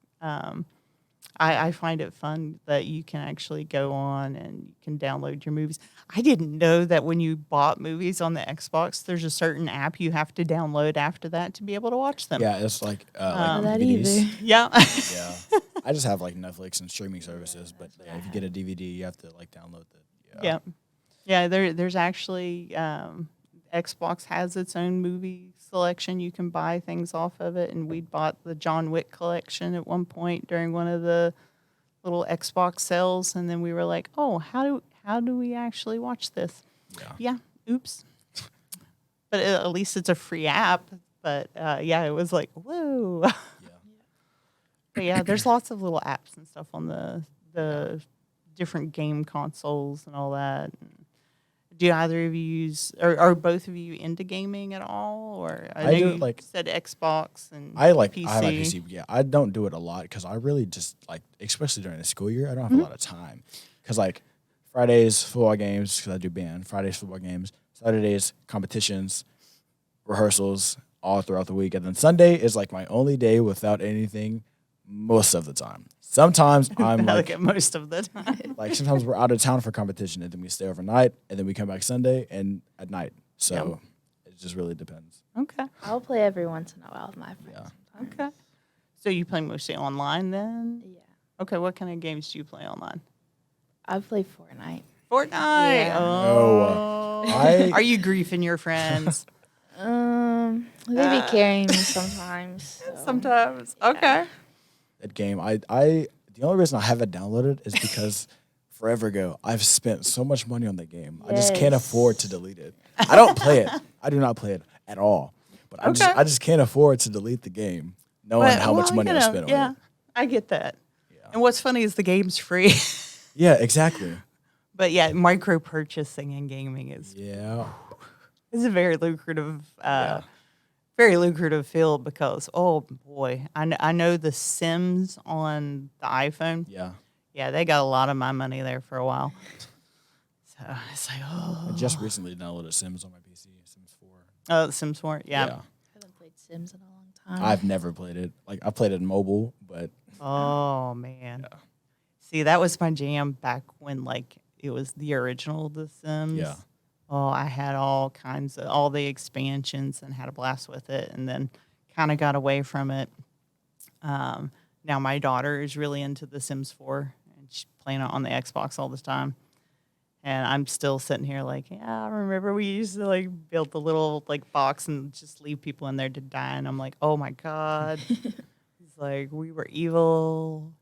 I find it fun that you can actually go on and you can download your movies. I didn't know that when you bought movies on the Xbox, there's a certain app you have to download after that to be able to watch them. Yeah, it's like Not that DVDs. either. Yeah. Yeah. I just have like Netflix and streaming services, but yeah, if you get a DVD, you have to like download the Yeah. Yeah, there's actually Xbox has its own movie selection. You can buy things off of it, and we bought the John Wick collection at one point during one of the little Xbox sales, and then we were like, "Oh, how do we actually watch this?" Yeah. Oops. But at least it's a free app. But yeah, it was like, whoa. Yeah. But yeah, there's lots of little apps and stuff on the different game consoles and all that. Do either of you use, or are both of you into gaming at all? Or I know do, you like- said Xbox and I like PC. PC. Yeah, I don't do it a lot because I really just like, especially during the school year, I don't have Mm-hmm. a lot of time. Because like Fridays football games, because I do band. Fridays football games. Saturdays competitions, rehearsals all throughout the week, and then Sunday is like my only day without anything most of the time. Sometimes I'm Like like, most of the time. like sometimes we're out of town for competition, and then we stay overnight, and then we come back Sunday and at night. So it just really depends. Okay. I'll play every once in a while with my friends. Yeah. Sometimes. Okay. So you play mostly online then? Yeah. Okay. What kind of games do you play online? I play Fortnite. Fortnite. Yeah. Oh. Are you griefing your friends? They be carrying me sometimes. So. Sometimes. Okay. That game, the only reason I have it downloaded is because forever ago I've spent so much money on that game. I just can't Yes. afford to delete it. I don't play it. I do not play it at all. But Okay. I just can't afford to delete the game, knowing how much money I spent on yeah, it. I get that. Yeah. And what's funny is the game's free. Yeah, exactly. But yeah, micro purchasing in gaming is a very lucrative, very lucrative field because oh boy, I know the Sims on the iPhone. Yeah. Yeah, they got a lot of my money there for a while. So it's like I just recently downloaded Sims on my PC, Sims 4. oh, Sims 4. Yeah. I haven't played Sims in a long time. I've never played it. Like I played it mobile, but Oh man. Yeah. See, that was my jam back when like it was the original The Sims. Yeah. Oh, I had all the expansions and had a blast with it, and then kind of got away from it. Now my daughter is really into The Sims 4, and she's playing it on the Xbox all the time. And I'm still sitting here like, yeah, I remember we used to like build the little like box and just leave people in there to die. And I'm like, oh my God. It's like we were evil,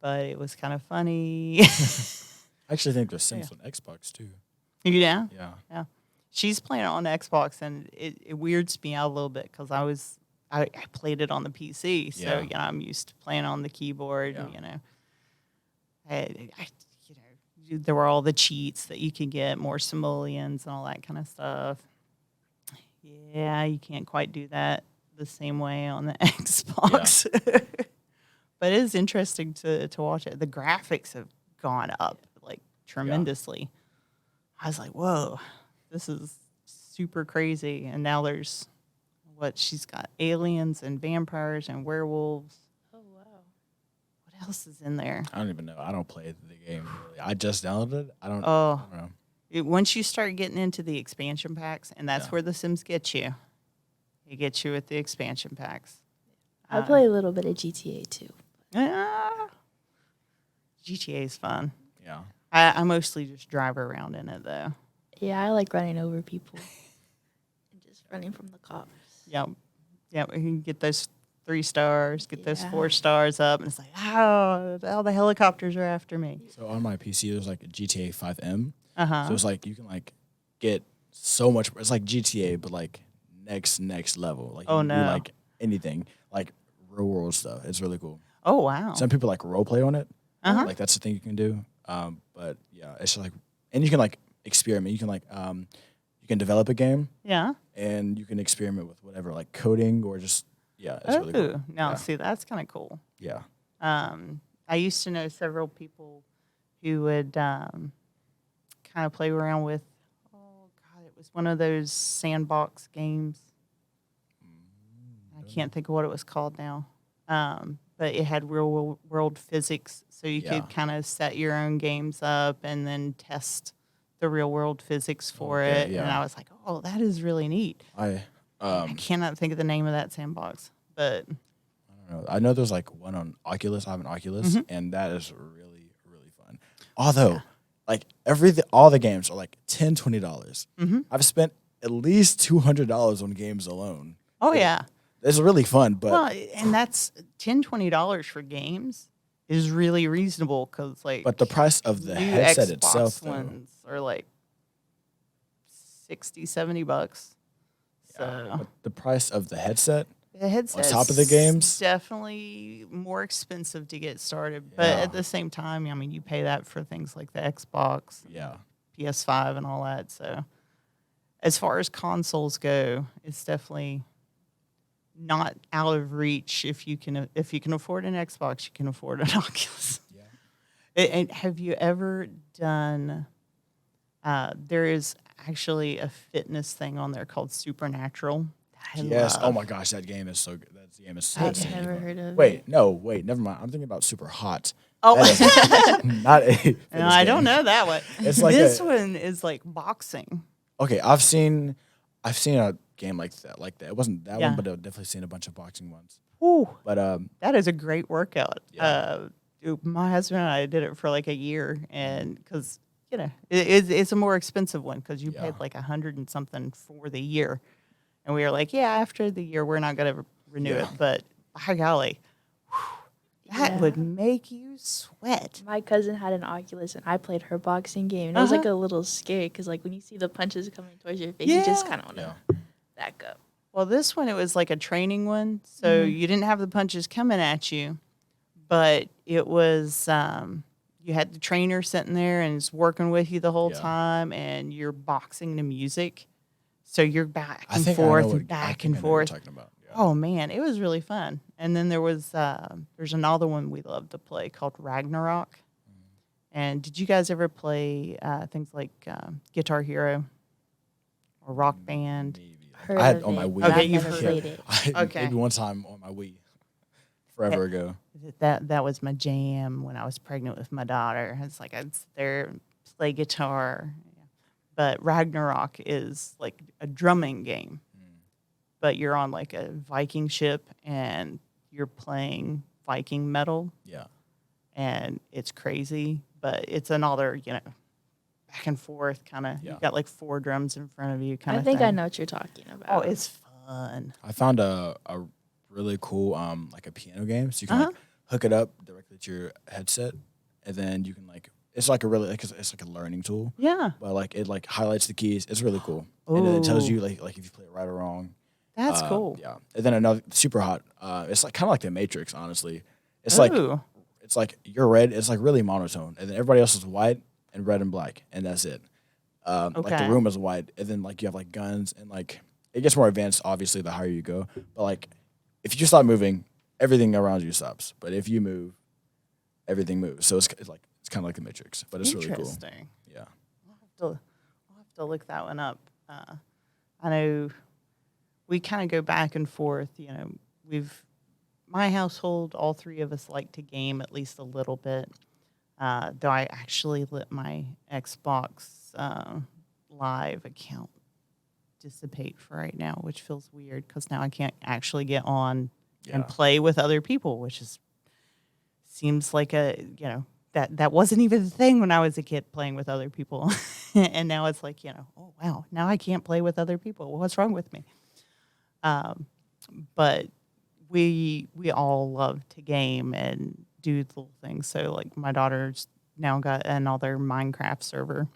but it was kind of funny. I actually think there's Sims on Xbox too. Yeah. Yeah. She's playing it on Xbox, and it weirds me out a little bit because I played it on the PC, so Yeah. you know I'm used to playing on the keyboard. Yeah. You know, there were all the cheats that you could get, more simoleons and all that kind of stuff. Yeah, you can't quite do that the same way on the Xbox, but it is interesting to watch it. The graphics have gone up like tremendously. I was like, whoa, this is super crazy. And now there's she's got aliens and vampires and werewolves. Oh wow. What else is in there? I don't even know. I don't play the game really. I just downloaded it. I don't Oh, know. once you start getting into the expansion packs, and that's Yeah. where The Sims get you. It gets you with the expansion packs. I play a little bit of GTA too. Ah. GTA is fun. Yeah. I mostly just drive around in it though. Yeah, I like running over people and just running from the cops. Yep. Yep. You can get those 3 stars, get those Yeah. 4 stars up, and it's like, oh, all the helicopters are after me. So on my PC, there's like a GTA 5M. Uh-huh. So it's like you can like get so much. It's like GTA, but like next level. Like you can do no. like anything, like real world stuff. It's really cool. Oh, wow. Some people like role play on it. Uh-huh. Like that's the thing you can do. But yeah, it's just like, and you can like experiment. You can like, you can develop a game Yeah. and you can experiment with whatever, like coding or just, yeah, it's really cool. Now, Yeah. see, that's kind of cool. Yeah. I used to know several people who would kind of play around with, oh, God, it was one of those sandbox games. I can't think of what it was called now. But it had real world physics, so you Yeah. could kind of set your own games up and then test the real world physics for Okay, it. yeah. And I was like, oh, that is really neat. I cannot think of the name of that sandbox, but don't know. I know there's like one on Oculus. I have an Oculus, and that is really, really fun. Although, like all the games are like $10, $20. I've spent at least $200 on games alone. oh yeah. It's really fun, but Well, and that's $10, $20 for games is really reasonable because like the price of the new headset Xbox itself, though, ones are like $60, $70. yeah, So but the price of the headset, the headset top of the games? definitely more expensive to get started. But Yeah. at the same time, I mean, you pay that for things like the Xbox, yeah, PS5, and all that. So as far as consoles go, it's definitely not out of reach if you can afford an Xbox, you can afford an Oculus. yeah. And have you ever done? There is actually a fitness thing on there called Supernatural. I Yes. Oh love. my gosh, that game is so good. That game is so I've insane. never heard of it. Wait, never mind. I'm thinking about Super Hot. Oh, That is not a. fitness no, I don't game. know that one. It's like this a- one is like boxing. Okay, I've seen a game like that. It wasn't that Yeah. one, but I've definitely seen a bunch of boxing ones. Ooh, But that is a great workout. Yeah. My husband and I did it for like a year, and because it's a more expensive one because you Yeah. paid like $100 and something for the year, and we were like, yeah, after the year we're not going to renew Yeah. it, but by golly, that Yeah. would make you sweat. My cousin had an Oculus, and I played her boxing game. And it was like Uh-huh. a little scary because, like, when you see the punches coming towards your face, you just Yeah. kind of want to yeah, back up. Well, this one, it was like a training one. So you didn't have the punches coming at you, but it was, you had the trainer sitting there and is working with you the whole Yeah. time, and you're boxing to music. So you're back I and think forth I know what, and back I think and I know what you're forth. talking about. Yeah. Oh, man, it was really fun. And then there's another one we love to play called Ragnarok. And did you guys ever play things like Guitar Hero or Rock Band? Maybe. Heard I had of on my it, Wii. but Okay, I've you've never heard played it. Okay. Maybe one time on my Wii, forever ago. That was my jam when I was pregnant with my daughter. It's like I'd sit there and play guitar. But Ragnarok is like a drumming game. But you're on like a Viking ship and you're playing Viking metal, Yeah. and it's crazy. But it's another, back and forth kind of. Yeah. You've got like 4 drums in front of you kind I of think thing. I know what you're talking about. Oh, it's fun. I found a really cool like a piano game, so you can like hook it up directly to your headset, and then you can like it's like it's like a learning tool, Yeah, but like it like highlights the keys. It's really cool, and then it tells Ooh. you like if you play it right or wrong. that's cool. Yeah, and then another Super Hot. It's like kind of like the Matrix, honestly. It's like Ooh. it's like you're red. It's like really monotone, and then everybody else is white and red and black, and that's it. Like the Okay. room is white, and then like you have like guns, and like it gets more advanced. Obviously, the higher you go, but like if you stop moving, everything around you stops. But if you move, everything moves. So it's kind of like the Matrix, but it's really cool. Interesting. Yeah, I'll have to look that one up. I know we kind of go back and forth. My household, all 3 of us like to game at least a little bit. Though I actually let my Xbox Live account dissipate for right now, which feels weird because now I can't actually get on Yeah. and play with other people, which seems like that wasn't even the thing when I was a kid, playing with other people. And now it's like, oh, wow, now I can't play with other people. What's wrong with me? But we all love to game and do little things. So, like, my daughter's now got another Minecraft server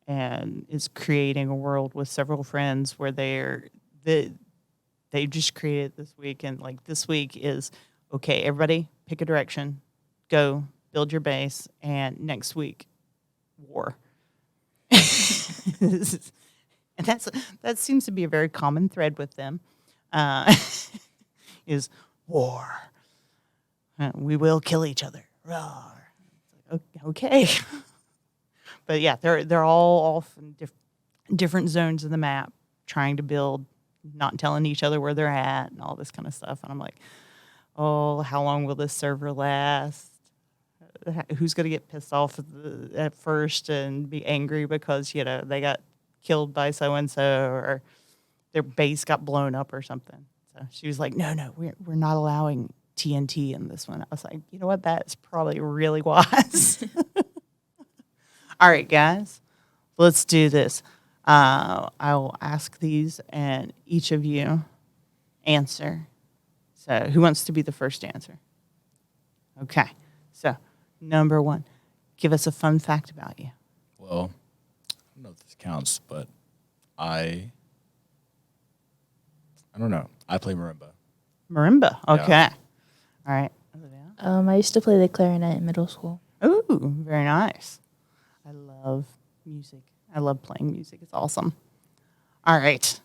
and is creating a world with several friends where they just created this week. And, like, this week is, okay, everybody pick a direction, go build your base, and next week, war. And that seems to be a very common thread with them, is war. We will kill each other. Roar. Okay. But yeah, they're all off in different zones of the map, trying to build, not telling each other where they're at, and all this kind of stuff. And I'm like, oh, how long will this server last? Who's going to get pissed off at first and be angry because, they got killed by so-and-so, or their base got blown up or something. So she was like, no, we're not allowing TNT in this one. I was like, you know what? That's probably really wise. All right, guys, let's do this. I'll ask these, and each of you answer. So who wants to be the first to answer? Okay. So number 1, give us a fun fact about you. Well, I don't know if this counts, but I don't know. I play marimba. Marimba. Okay. Yeah. All right. Olivia? I used to play the clarinet in middle school. Ooh, very nice. I love music. I love playing music. It's awesome. All right.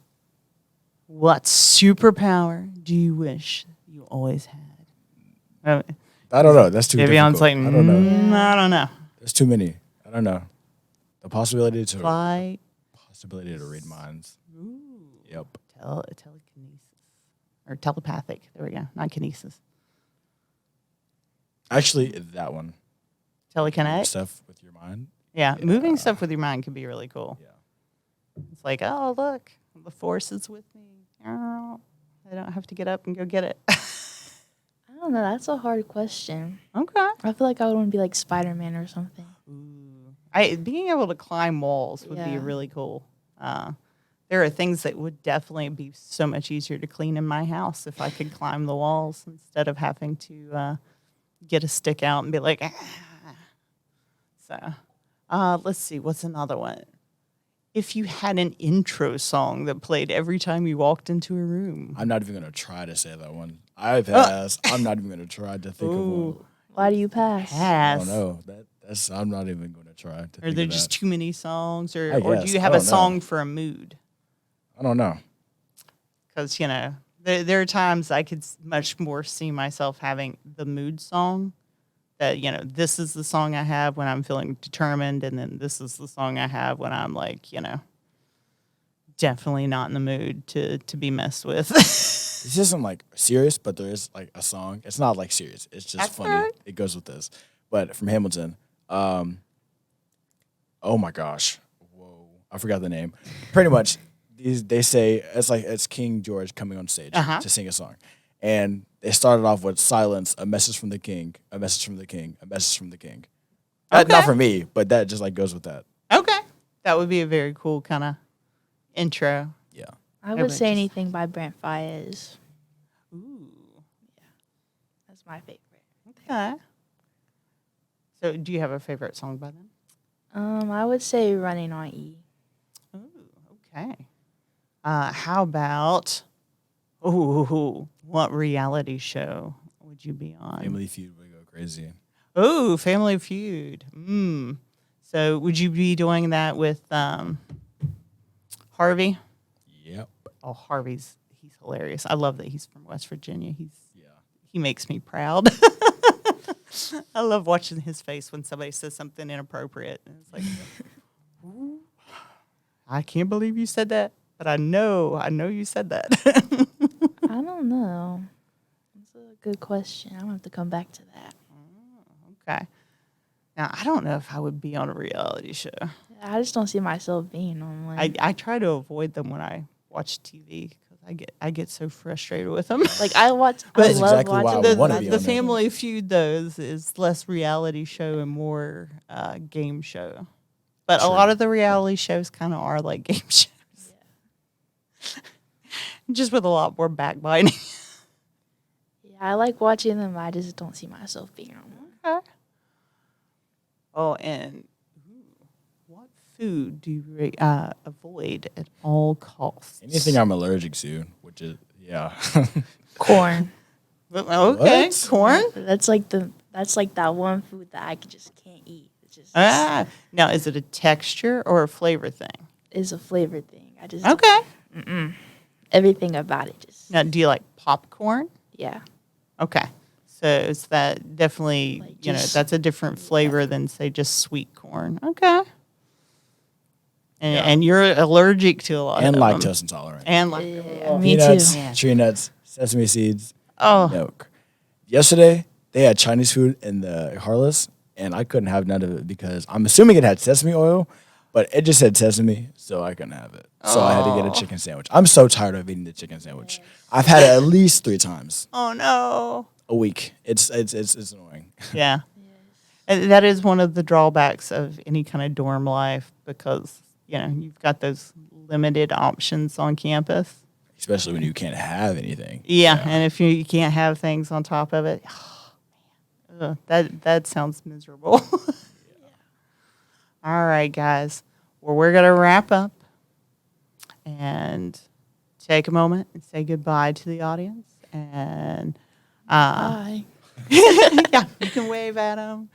What superpower do you wish you always had? I don't know. That's too Davion's difficult. like, I don't know. I don't know. There's too many. I don't know. The possibility to Fly. read minds. Ooh. Yep. Telekinesis. Or telepathic. There we go. Not kinesis. Actually, that one. Telekinetic? Stuff with your mind. Yeah. Moving stuff with your mind can be really cool. Yeah. It's like, oh, look, the force is with me. Oh, I don't have to get up and go get it. I don't know. That's a hard question. Okay. I feel like I would want to be like Spider-Man or something. Ooh. Being able to climb walls would be really cool. There are things that would definitely be so much easier to clean in my house if I could climb the walls instead of having to get a stick out and be like, ah. So, let's see. What's another one? If you had an intro song that played every time you walked into a room. I'm not even going to try to say that one. I pass. I'm not even going to try to think of one. Why do you pass? I don't know. I'm not even going to try to think Are there of just that. too many songs? Or do guess. you have a song for a mood? I don't know. Because, there are times I could much more see myself having the mood song. That, this is the song I have when I'm feeling determined, and then this is the song I have when I'm like, definitely not in the mood to be messed with. This isn't like serious, but there is like a song. It's not like serious. It's just That's funny. right. It goes with this. But from Hamilton, oh my gosh. Whoa. I forgot the name. Pretty much, they say it's King George coming on stage to sing a song. And they started off with silence, a message from the king, a message from the king, a message from the king. Okay. Not for me, but that just like goes with that. Okay. That would be a very cool kind of intro. Yeah. I would say anything by Brent Faiyaz. Ooh. That's my favorite. Okay. So do you have a favorite song by them? I would say Running on E. Ooh, okay. How about, what reality show would you be on? Family Feud would go crazy. Oh, Family Feud. So would you be doing that with Harvey? Yep. Oh, he's hilarious. I love that he's from West Virginia. He makes me proud. I love watching his face when somebody says something inappropriate. And it's like, ooh, I can't believe you said that, but I know you said that. I don't know. That's a good question. I'm going to have to come back to that. Okay. Now, I don't know if I would be on a reality show. I just don't see myself being on one. I try to avoid them when I watch TV because I get so frustrated with them. Like I watch, I That's love exactly why watching I the wanna them. be the on there. Family Feud though is less reality show and more game show. But a True. lot of the reality shows kind of are like game shows. Just with a lot more backbiting. Yeah, I like watching them. I just don't see myself being on them. Okay. Oh, and what food do you avoid at all costs? Anything I'm allergic to, which is Corn. Okay, What? corn. That's like that one food that I just can't eat. It just Now is it a texture or a flavor thing? is a flavor thing. I just Okay. everything about it just Now, do you like popcorn? yeah. Okay. So is that definitely, Like that's just- a different flavor than, say, just sweet corn. Okay. And you're allergic to a lot and of them. lactose intolerant. And Yeah, me Peanuts, too. tree nuts, sesame seeds, Oh, milk. Yesterday, they had Chinese food in the Harless, and I couldn't have none of it because I'm assuming it had sesame oil, but it just said sesame, so I couldn't have it. So I had to get a chicken sandwich. I'm so tired of eating the chicken sandwich. I've had it at least 3 times oh no. a week. It's annoying. Yeah. And that is one of the drawbacks of any kind of dorm life because, you've got those limited options on campus. Especially when you can't have anything. Yeah, and if you can't have things on top of it, that sounds miserable. All right, guys. Well, we're going to wrap up and take a moment and say goodbye to the audience. And Bye. yeah, you can wave at them.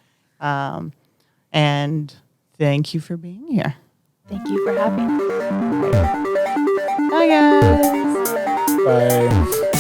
And thank you for being here. Thank you for having me. Bye, guys. Bye.